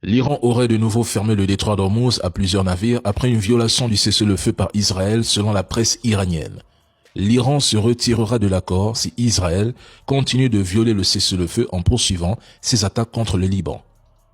L'Iran aurait de nouveau fermé le détroit d'Ormuz à plusieurs navires après une violation du cessez-le-feu par Israël selon la presse iranienne. L'Iran se retirera de l'accord si Israël continue de violer le cessez-le-feu en poursuivant ses attaques contre le Liban.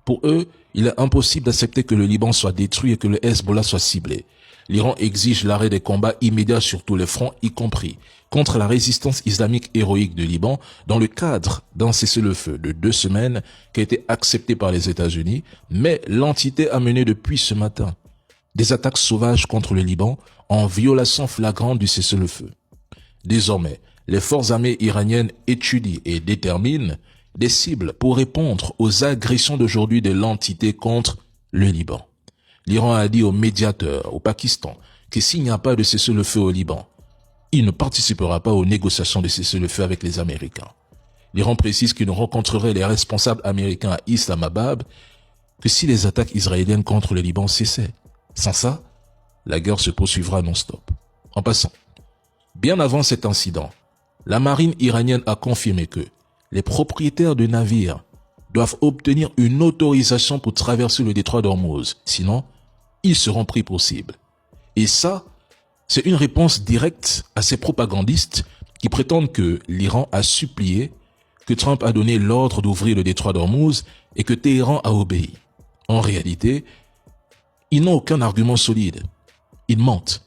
Pour eux, il est impossible d'accepter que le Liban soit détruit et que le Hezbollah soit ciblé. L'Iran exige l'arrêt des combats immédiats sur tous les fronts, y compris contre la résistance islamique héroïque du Liban, dans le cadre d'un cessez-le-feu de 2 semaines qui a été accepté par les États-Unis, mais l'entité a mené depuis ce matin des attaques sauvages contre le Liban en violation flagrante du cessez-le-feu. Désormais, les forces armées iraniennes étudient et déterminent des cibles pour répondre aux agressions d'aujourd'hui de l'entité contre le Liban. L'Iran a dit aux médiateurs au Pakistan que s'il n'y a pas de cessez-le-feu au Liban, il ne participera pas aux négociations de cessez-le-feu avec les Américains. L'Iran précise qu'il ne rencontrerait les responsables américains à Islamabad que si les attaques israéliennes contre le Liban cessaient. Sans ça, la guerre se poursuivra non-stop. En passant, bien avant cet incident, la marine iranienne a confirmé que les propriétaires de navires doivent obtenir une autorisation pour traverser le détroit d'Ormuz. Sinon, ils seront pris pour cible. Et ça, c'est une réponse directe à ces propagandistes qui prétendent que l'Iran a supplié, que Trump a donné l'ordre d'ouvrir le détroit d'Ormuz et que Téhéran a obéi. En réalité, ils n'ont aucun argument solide. Ils mentent.